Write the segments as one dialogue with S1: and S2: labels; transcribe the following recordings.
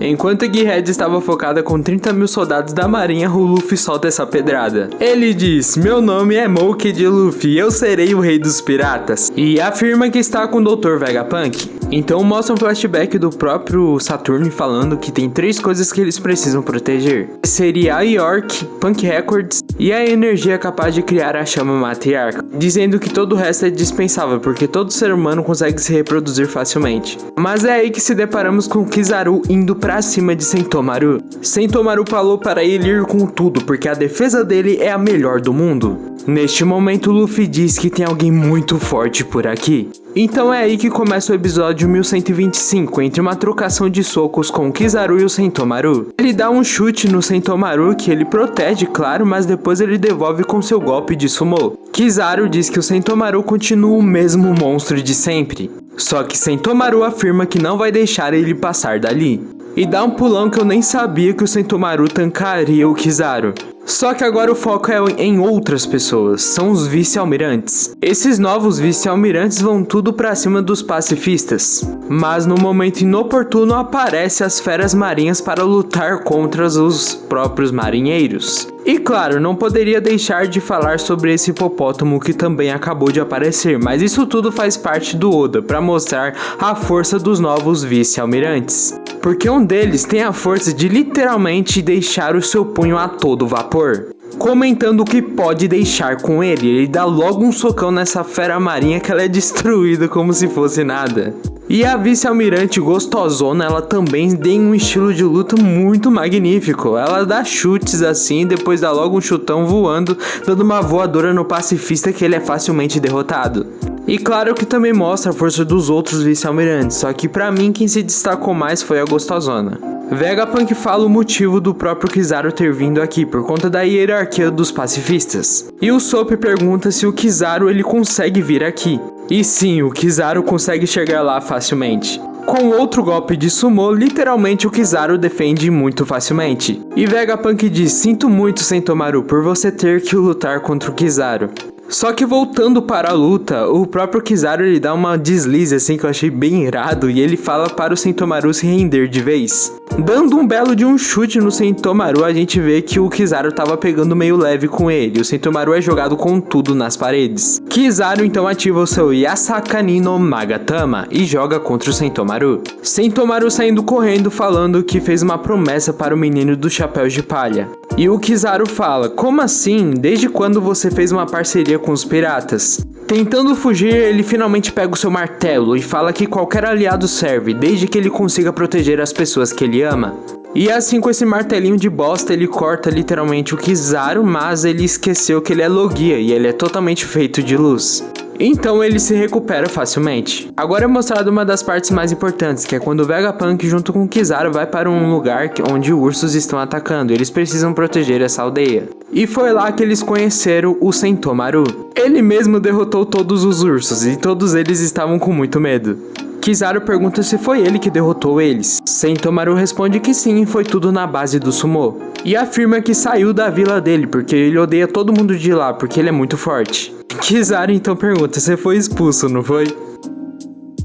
S1: Enquanto Egghead estava focada com 30 mil soldados da marinha, o Luffy solta essa pedrada. Ele diz: meu nome é Monkey D. Luffy, eu serei o rei dos piratas. E afirma que está com o Dr. Vegapunk. Então mostra um flashback do próprio Saturn falando que tem 3 coisas que eles precisam proteger. Seria a York, Punk Records e a energia capaz de criar a chama matriarca, dizendo que todo o resto é dispensável porque todo ser humano consegue se reproduzir facilmente. Mas é aí que se deparamos com Kizaru indo pra cima de Sentomaru. Sentomaru falou para ele ir com tudo porque a defesa dele é a melhor do mundo. Neste momento, Luffy diz que tem alguém muito forte por aqui. Então é aí que começa o episódio 1125, entre uma trocação de socos com o Kizaru e o Sentomaru. Ele dá um chute no Sentomaru que ele protege, claro, mas depois ele devolve com seu golpe de sumô. Kizaru diz que o Sentomaru continua o mesmo monstro de sempre. Só que Sentomaru afirma que não vai deixar ele passar dali. E dá um pulão que eu nem sabia que o Sentomaru tancaria o Kizaru. Só que agora o foco é em outras pessoas, são os vice-almirantes. Esses novos vice-almirantes vão tudo pra cima dos pacifistas. Mas no momento inoportuno aparecem as feras marinhas para lutar contra os próprios marinheiros. E claro, não poderia deixar de falar sobre esse hipopótamo que também acabou de aparecer, mas isso tudo faz parte do Oda, para mostrar a força dos novos vice-almirantes. Porque um deles tem a força de literalmente deixar o seu punho a todo vapor. Comentando o que pode deixar com ele dá logo um socão nessa fera marinha que ela é destruída como se fosse nada. E a vice-almirante gostosona, ela também tem um estilo de luta muito magnífico. Ela dá chutes assim e depois dá logo um chutão voando, dando uma voadora no pacifista que ele é facilmente derrotado. E claro que também mostra a força dos outros vice-almirantes, só que pra mim quem se destacou mais foi a gostosona. Vegapunk fala o motivo do próprio Kizaru ter vindo aqui, por conta da hierarquia dos pacifistas. E o Sop pergunta se o Kizaru ele consegue vir aqui. E sim, o Kizaru consegue chegar lá facilmente. Com outro golpe de sumô, literalmente o Kizaru defende muito facilmente. E Vegapunk diz: sinto muito, Sentomaru, por você ter que lutar contra o Kizaru. Só que voltando para a luta, o próprio Kizaru ele dá uma deslize assim que eu achei bem irado e ele fala para o Sentomaru se render de vez. Dando um belo de um chute no Sentomaru, a gente vê que o Kizaru tava pegando meio leve com ele. O Sentomaru é jogado com tudo nas paredes. Kizaru então ativa o seu Yasakani no Magatama e joga contra o Sentomaru. Sentomaru saindo correndo falando que fez uma promessa para o menino do chapéu de palha. E o Kizaru fala: como assim? Desde quando você fez uma parceria com os piratas? Tentando fugir, ele finalmente pega o seu martelo e fala que qualquer aliado serve, desde que ele consiga proteger as pessoas que ele ama. E assim, com esse martelinho de bosta, ele corta literalmente o Kizaru, mas ele esqueceu que ele é Logia e ele é totalmente feito de luz. Então ele se recupera facilmente. Agora é mostrado uma das partes mais importantes, que é quando o Vegapunk junto com o Kizaru vai para um lugar onde ursos estão atacando. Eles precisam proteger essa aldeia. E foi lá que eles conheceram o Sentomaru. Ele mesmo derrotou todos os ursos e todos eles estavam com muito medo. Kizaru pergunta se foi ele que derrotou eles. Sentomaru responde que sim, foi tudo na base do sumô. E afirma que saiu da vila dele, porque ele odeia todo mundo de lá, porque ele é muito forte. Kizaru então pergunta: você foi expulso, não foi?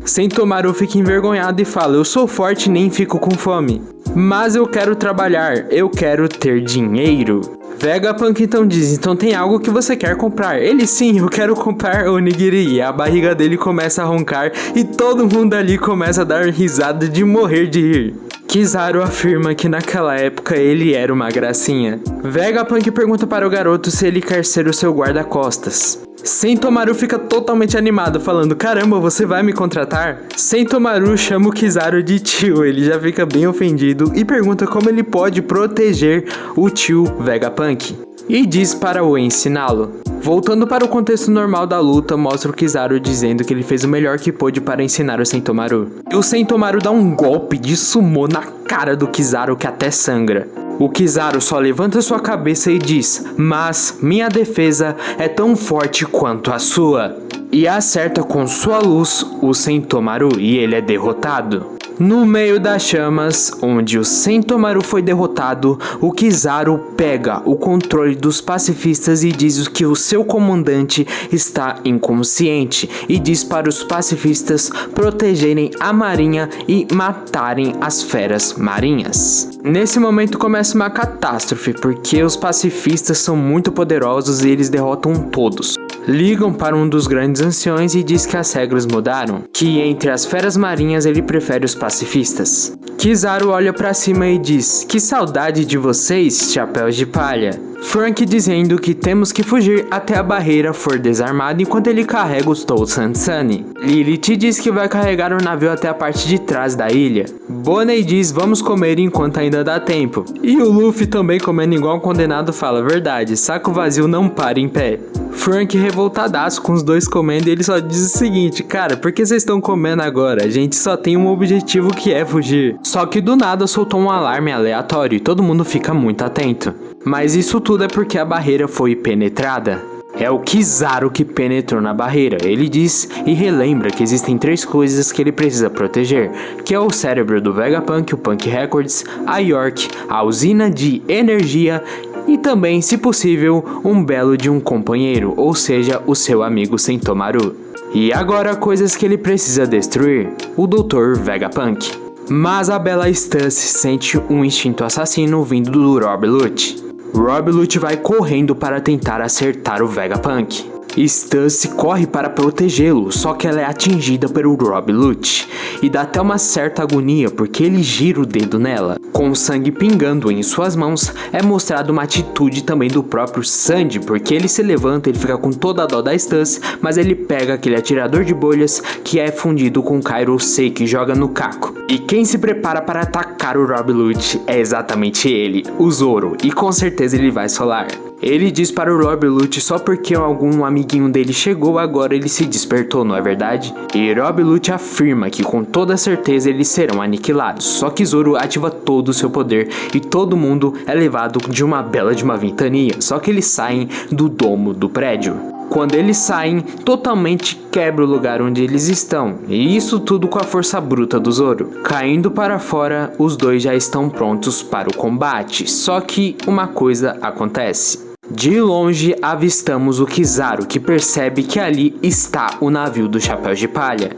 S1: Sentomaru fica envergonhado e fala: eu sou forte e nem fico com fome. Mas eu quero trabalhar, eu quero ter dinheiro. Vegapunk então diz: então tem algo que você quer comprar? Ele: sim, eu quero comprar onigiri. E a barriga dele começa a roncar e todo mundo ali começa a dar risada de morrer de rir. Kizaru afirma que naquela época ele era uma gracinha. Vegapunk pergunta para o garoto se ele quer ser o seu guarda-costas. Sentomaru fica totalmente animado, falando: caramba, você vai me contratar? Sentomaru chama o Kizaru de tio, ele já fica bem ofendido e pergunta como ele pode proteger o tio Vegapunk. E diz para o ensiná-lo. Voltando para o contexto normal da luta, mostra o Kizaru dizendo que ele fez o melhor que pôde para ensinar o Sentomaru. E o Sentomaru dá um golpe de sumô na cara do Kizaru que até sangra. O Kizaru só levanta sua cabeça e diz: mas minha defesa é tão forte quanto a sua. E acerta com sua luz o Sentomaru e ele é derrotado. No meio das chamas, onde o Sentomaru foi derrotado, o Kizaru pega o controle dos pacifistas e diz que o seu comandante está inconsciente e diz para os pacifistas protegerem a marinha e matarem as feras marinhas. Nesse momento começa uma catástrofe, porque os pacifistas são muito poderosos e eles derrotam todos. Ligam para um dos grandes anciões e diz que as regras mudaram, que entre as feras marinhas ele prefere os pacifistas. Kizaru olha para cima e diz: "Que saudade de vocês, chapéus de palha." Frank dizendo que temos que fugir até a barreira for desarmada enquanto ele carrega os Tousan Sunny. Lilith diz que vai carregar o navio até a parte de trás da ilha. Bonnie diz: "Vamos comer enquanto ainda dá tempo." E o Luffy, também comendo igual um condenado, fala: "Verdade, saco vazio não para em pé." Frank revoltadaço com os dois comendo e ele só diz o seguinte: "Cara, por que vocês estão comendo agora? A gente só tem um objetivo, que é fugir." Só que do nada soltou um alarme aleatório e todo mundo fica muito atento. Mas isso tudo é porque a barreira foi penetrada. É o Kizaru que penetrou na barreira. Ele diz e relembra que existem 3 coisas que ele precisa proteger, que é o cérebro do Vegapunk, o Punk Records, a York, a usina de energia e também, se possível, um belo de um companheiro, ou seja, o seu amigo Sentomaru. E agora, coisas que ele precisa destruir: o Dr. Vegapunk. Mas a bela Stussy sente um instinto assassino vindo do Rob Lute. Rob Lute vai correndo para tentar acertar o Vegapunk. Stussy corre para protegê-lo, só que ela é atingida pelo Rob Lute e dá até uma certa agonia porque ele gira o dedo nela. Com o sangue pingando em suas mãos, é mostrada uma atitude também do próprio Sandy, porque ele se levanta, ele fica com toda a dó da Stussy, mas ele pega aquele atirador de bolhas que é fundido com Kairosei que joga no caco. E quem se prepara para atacar o Rob Lute é exatamente ele, o Zoro, e com certeza ele vai solar. Ele diz para o Rob Lute só porque algum amiguinho dele chegou, agora ele se despertou, não é verdade? E Rob Lute afirma que com toda certeza eles serão aniquilados, só que Zoro ativa todo o seu poder e todo mundo é levado de uma bela de uma ventania, só que eles saem do domo do prédio. Quando eles saem, totalmente quebra o lugar onde eles estão, e isso tudo com a força bruta do Zoro. Caindo para fora, os dois já estão prontos para o combate, só que uma coisa acontece. De longe avistamos o Kizaru, que percebe que ali está o navio do Chapéu de Palha.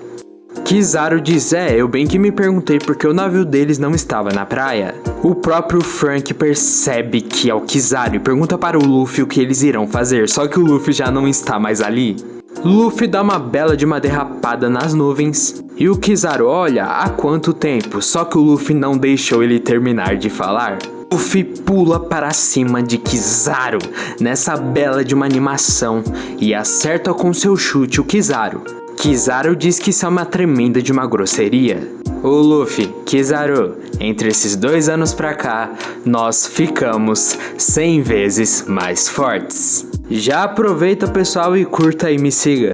S1: Kizaru diz: "Eu bem que me perguntei porque o navio deles não estava na praia." O próprio Frank percebe que é o Kizaru e pergunta para o Luffy o que eles irão fazer, só que o Luffy já não está mais ali. Luffy dá uma bela de uma derrapada nas nuvens e o Kizaru olha há quanto tempo, só que o Luffy não deixou ele terminar de falar. Luffy pula para cima de Kizaru nessa bela de uma animação e acerta com seu chute o Kizaru. Kizaru diz que isso é uma tremenda de uma grosseria. O Luffy: "Kizaru, entre esses 2 anos pra cá, nós ficamos 100 vezes mais fortes." Já aproveita, pessoal, e curta e me siga.